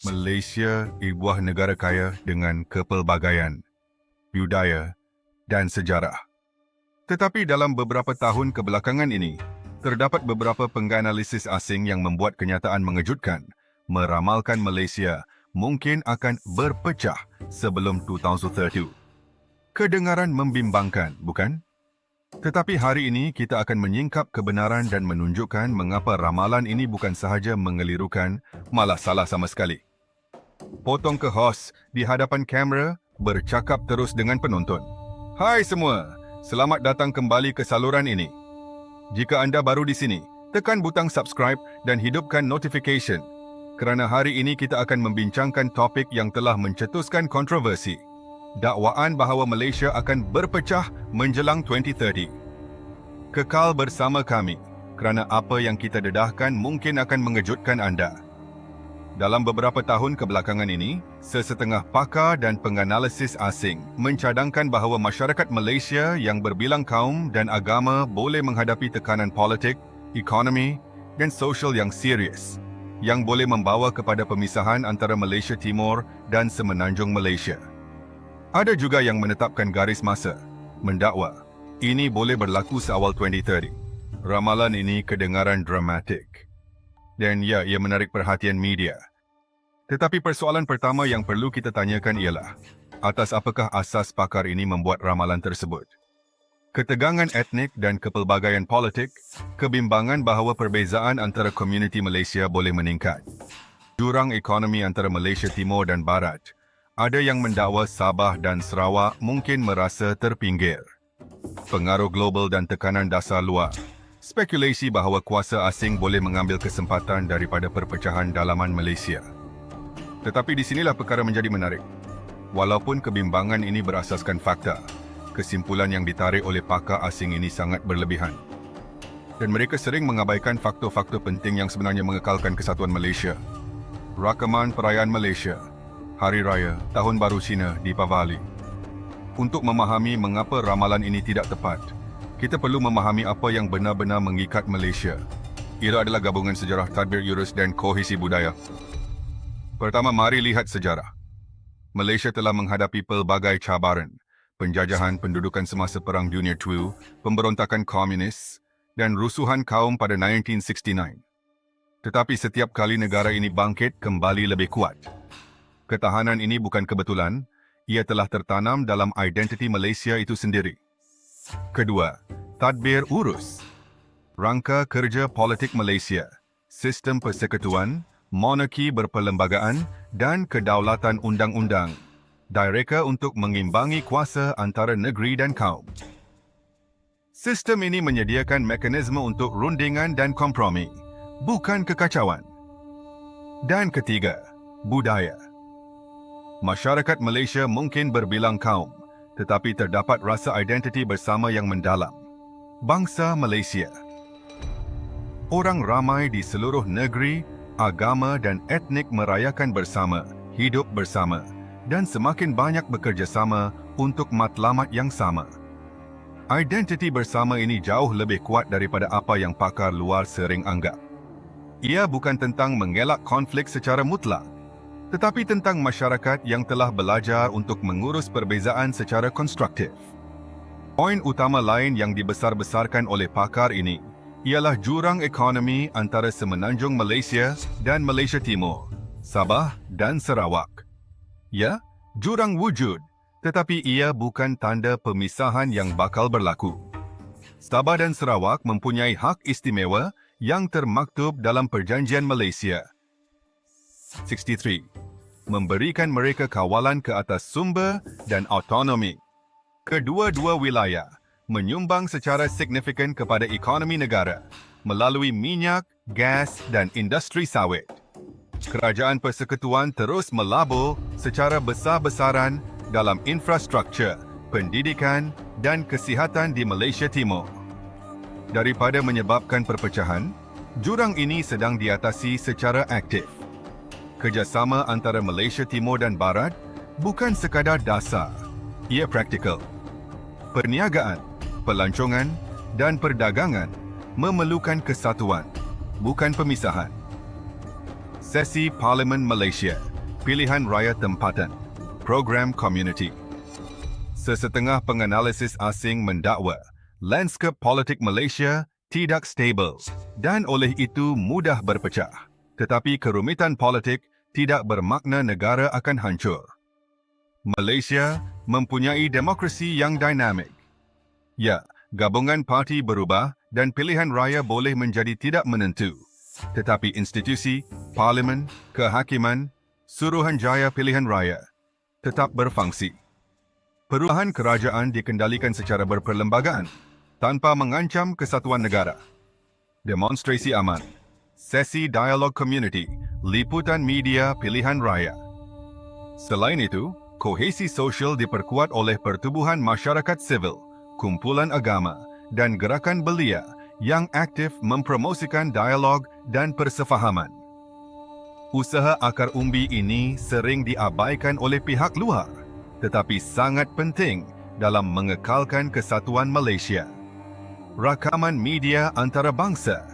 Malaysia sebuah negara kaya dengan kepelbagaian, budaya dan sejarah. Tetapi dalam beberapa tahun kebelakangan ini, terdapat beberapa penganalisis asing yang membuat kenyataan mengejutkan, meramalkan Malaysia mungkin akan berpecah sebelum 2030. Kedengaran membimbangkan, bukan? Tetapi hari ini kita akan menyingkap kebenaran dan menunjukkan mengapa ramalan ini bukan sahaja mengelirukan, malah salah sama sekali. Potong ke hos di hadapan kamera, bercakap terus dengan penonton. Hai semua, selamat datang kembali ke saluran ini. Jika anda baru di sini, tekan butang subscribe dan hidupkan notification. Kerana hari ini kita akan membincangkan topik yang telah mencetuskan kontroversi. Dakwaan bahawa Malaysia akan berpecah menjelang 2030. Kekal bersama kami, kerana apa yang kita dedahkan mungkin akan mengejutkan anda. Dalam beberapa tahun kebelakangan ini, sesetengah pakar dan penganalisis asing mencadangkan bahawa masyarakat Malaysia yang berbilang kaum dan agama boleh menghadapi tekanan politik, ekonomi dan sosial yang serius, yang boleh membawa kepada pemisahan antara Malaysia Timur dan Semenanjung Malaysia. Ada juga yang menetapkan garis masa, mendakwa ini boleh berlaku seawal 2030. Ramalan ini kedengaran dramatik. Dan ya, ia menarik perhatian media. Tetapi persoalan pertama yang perlu kita tanyakan ialah, atas apakah asas pakar ini membuat ramalan tersebut? Ketegangan etnik dan kepelbagaian politik, kebimbangan bahawa perbezaan antara komuniti Malaysia boleh meningkat. Jurang ekonomi antara Malaysia Timur dan Barat. Ada yang mendakwa Sabah dan Sarawak mungkin merasa terpinggir. Pengaruh global dan tekanan dasar luar. Spekulasi bahawa kuasa asing boleh mengambil kesempatan daripada perpecahan dalaman Malaysia. Tetapi di sinilah perkara menjadi menarik. Walaupun kebimbangan ini berasaskan fakta, kesimpulan yang ditarik oleh pakar asing ini sangat berlebihan. Dan mereka sering mengabaikan faktor-faktor penting yang sebenarnya mengekalkan kesatuan Malaysia. Rakaman perayaan Malaysia, Hari Raya, Tahun Baru Cina, Deepavali. Untuk memahami mengapa ramalan ini tidak tepat, kita perlu memahami apa yang benar-benar mengikat Malaysia. Ia adalah gabungan sejarah tadbir urus dan kohesi budaya. Pertama, mari lihat sejarah. Malaysia telah menghadapi pelbagai cabaran, penjajahan pendudukan semasa Perang Dunia II, pemberontakan komunis, dan rusuhan kaum pada 1969. Tetapi setiap kali negara ini bangkit kembali lebih kuat. Ketahanan ini bukan kebetulan, ia telah tertanam dalam identiti Malaysia itu sendiri. Kedua, tadbir urus. Rangka kerja politik Malaysia, sistem persekutuan, monarki berperlembagaan dan kedaulatan undang-undang. Direka untuk mengimbangi kuasa antara negeri dan kaum. Sistem ini menyediakan mekanisme untuk rundingan dan kompromi, bukan kekacauan. Dan ketiga, budaya. Masyarakat Malaysia mungkin berbilang kaum, tetapi terdapat rasa identiti bersama yang mendalam. Bangsa Malaysia. Orang ramai di seluruh negeri, agama dan etnik merayakan bersama, hidup bersama, dan semakin banyak bekerjasama untuk matlamat yang sama. Identiti bersama ini jauh lebih kuat daripada apa yang pakar luar sering anggap. Ia bukan tentang mengelak konflik secara mutlak, tetapi tentang masyarakat yang telah belajar untuk mengurus perbezaan secara konstruktif. Poin utama lain yang dibesar-besarkan oleh pakar ini ialah jurang ekonomi antara Semenanjung Malaysia dan Malaysia Timur, Sabah dan Sarawak. Ya, jurang wujud, tetapi ia bukan tanda pemisahan yang bakal berlaku. Sabah dan Sarawak mempunyai hak istimewa yang termaktub dalam Perjanjian Malaysia 63, memberikan mereka kawalan ke atas sumber dan autonomi. Kedua-dua wilayah menyumbang secara signifikan kepada ekonomi negara melalui minyak, gas dan industri sawit. Kerajaan persekutuan terus melabur secara besar-besaran dalam infrastruktur, pendidikan dan kesihatan di Malaysia Timur. Daripada menyebabkan perpecahan, jurang ini sedang diatasi secara aktif. Kerjasama antara Malaysia Timur dan Barat bukan sekadar dasar, ia praktikal. Perniagaan, pelancongan dan perdagangan memerlukan kesatuan, bukan pemisahan. Sesi Parlimen Malaysia, Pilihan Raya Tempatan, Program Community. Sesetengah penganalisis asing mendakwa lanskap politik Malaysia tidak stabil dan oleh itu mudah berpecah. Tetapi kerumitan politik tidak bermakna negara akan hancur. Malaysia mempunyai demokrasi yang dinamik. Ya, gabungan parti berubah dan pilihan raya boleh menjadi tidak menentu. Tetapi institusi, parlimen, kehakiman, Suruhanjaya Pilihan Raya tetap berfungsi. Perubahan kerajaan dikendalikan secara berperlembagaan tanpa mengancam kesatuan negara. Demonstrasi aman, sesi dialog community, liputan media pilihan raya. Selain itu, kohesi sosial diperkuat oleh pertubuhan masyarakat sivil, kumpulan agama dan gerakan belia yang aktif mempromosikan dialog dan persefahaman. Usaha akar umbi ini sering diabaikan oleh pihak luar, tetapi sangat penting dalam mengekalkan kesatuan Malaysia. Rakaman media antarabangsa,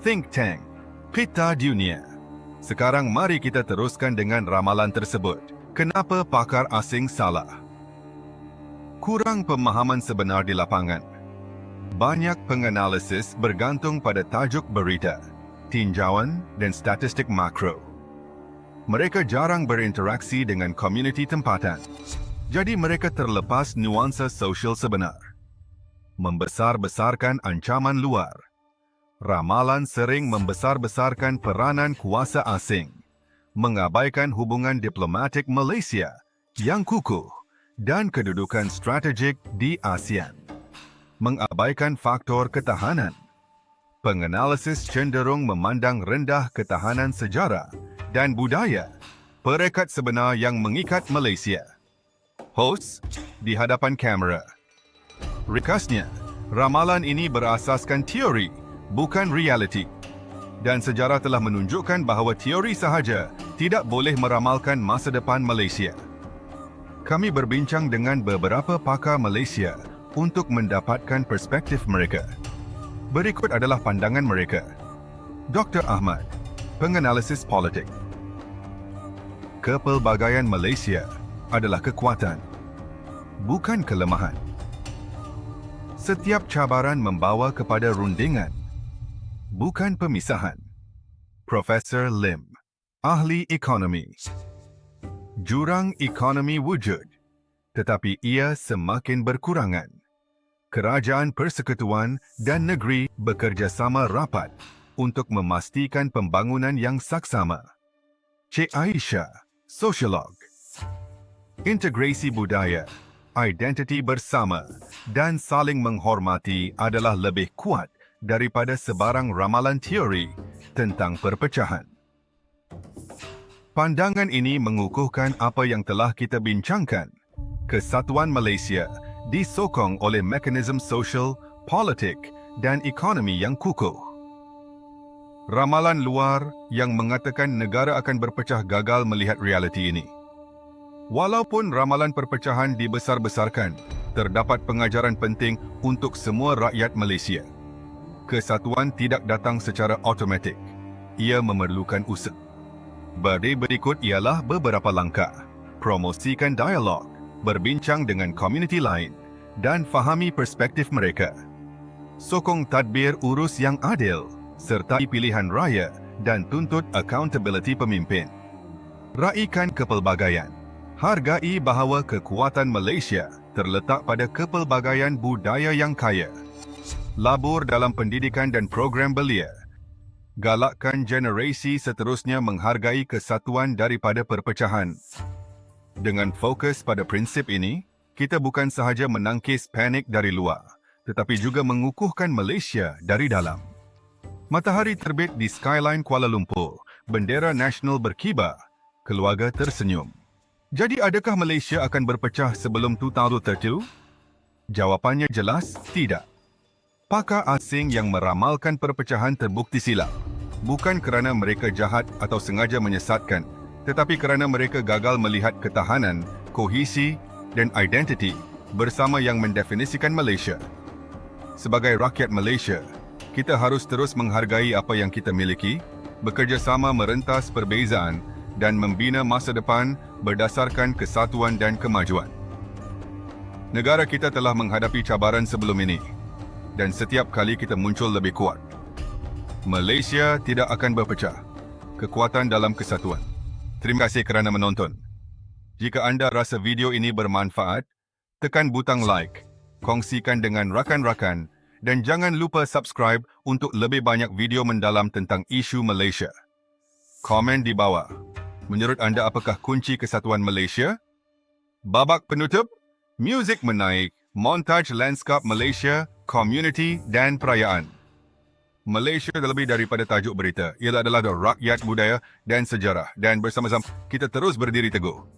think tank, pita dunia. Sekarang mari kita teruskan dengan ramalan tersebut. Kenapa pakar asing salah? Kurang pemahaman sebenar di lapangan. Banyak penganalisis bergantung pada tajuk berita, tinjauan dan statistik makro. Mereka jarang berinteraksi dengan komuniti tempatan. Jadi mereka terlepas nuansa sosial sebenar. Membesar-besarkan ancaman luar. Ramalan sering membesar-besarkan peranan kuasa asing, mengabaikan hubungan diplomatik Malaysia yang kukuh dan kedudukan strategik di ASEAN. Mengabaikan faktor ketahanan. Penganalisis cenderung memandang rendah ketahanan sejarah dan budaya, perekat sebenar yang mengikat Malaysia. Host di hadapan kamera. Ringkasnya, ramalan ini berasaskan teori, bukan realiti. Dan sejarah telah menunjukkan bahawa teori sahaja tidak boleh meramalkan masa depan Malaysia. Kami berbincang dengan beberapa pakar Malaysia untuk mendapatkan perspektif mereka. Berikut adalah pandangan mereka. Dr. Ahmad, penganalisis politik. Kepelbagaian Malaysia adalah kekuatan, bukan kelemahan. Setiap cabaran membawa kepada rundingan, bukan pemisahan. Profesor Lim, ahli ekonomi. Jurang ekonomi wujud, tetapi ia semakin berkurangan. Kerajaan Persekutuan dan negeri bekerjasama rapat untuk memastikan pembangunan yang saksama. Cik Aisyah, sosiolog. Integrasi budaya, identiti bersama dan saling menghormati adalah lebih kuat daripada sebarang ramalan teori tentang perpecahan. Pandangan ini mengukuhkan apa yang telah kita bincangkan. Kesatuan Malaysia disokong oleh mekanisme sosial, politik dan ekonomi yang kukuh. Ramalan luar yang mengatakan negara akan berpecah gagal melihat realiti ini. Walaupun ramalan perpecahan dibesar-besarkan, terdapat pengajaran penting untuk semua rakyat Malaysia. Kesatuan tidak datang secara automatik. Ia memerlukan usaha. Berikut ialah beberapa langkah. Promosikan dialog, berbincang dengan komuniti lain, dan fahami perspektif mereka. Sokong tadbir urus yang adil, sertai pilihan raya dan tuntut accountability pemimpin. Raikan kepelbagaian. Hargai bahawa kekuatan Malaysia terletak pada kepelbagaian budaya yang kaya. Labur dalam pendidikan dan program belia. Galakkan generasi seterusnya menghargai kesatuan daripada perpecahan. Dengan fokus pada prinsip ini, kita bukan sahaja menangkis panik dari luar, tetapi juga mengukuhkan Malaysia dari dalam. Matahari terbit di skyline Kuala Lumpur, bendera nasional berkibar, keluarga tersenyum. Jadi adakah Malaysia akan berpecah sebelum 2032? Jawapannya jelas, tidak. Pakar asing yang meramalkan perpecahan terbukti silap. Bukan kerana mereka jahat atau sengaja menyesatkan, tetapi kerana mereka gagal melihat ketahanan, kohesi dan identiti bersama yang mendefinisikan Malaysia. Sebagai rakyat Malaysia, kita harus terus menghargai apa yang kita miliki bekerjasama merentas perbezaan dan membina masa depan berdasarkan kesatuan dan kemajuan. Negara kita telah menghadapi cabaran sebelum ini dan setiap kali kita muncul lebih kuat. Malaysia tidak akan berpecah. Kekuatan dalam kesatuan. Terima kasih kerana menonton. Jika anda rasa video ini bermanfaat, tekan butang like, kongsikan dengan rakan-rakan dan jangan lupa subscribe untuk lebih banyak video mendalam tentang isu Malaysia. Komen di bawah. Menurut anda apakah kunci kesatuan Malaysia? Babak penutup, muzik menaik, montaj lanskap Malaysia, komuniti dan perayaan. Malaysia lebih daripada tajuk berita. Ia adalah rakyat, budaya dan sejarah. Dan bersama-sama kita terus berdiri teguh.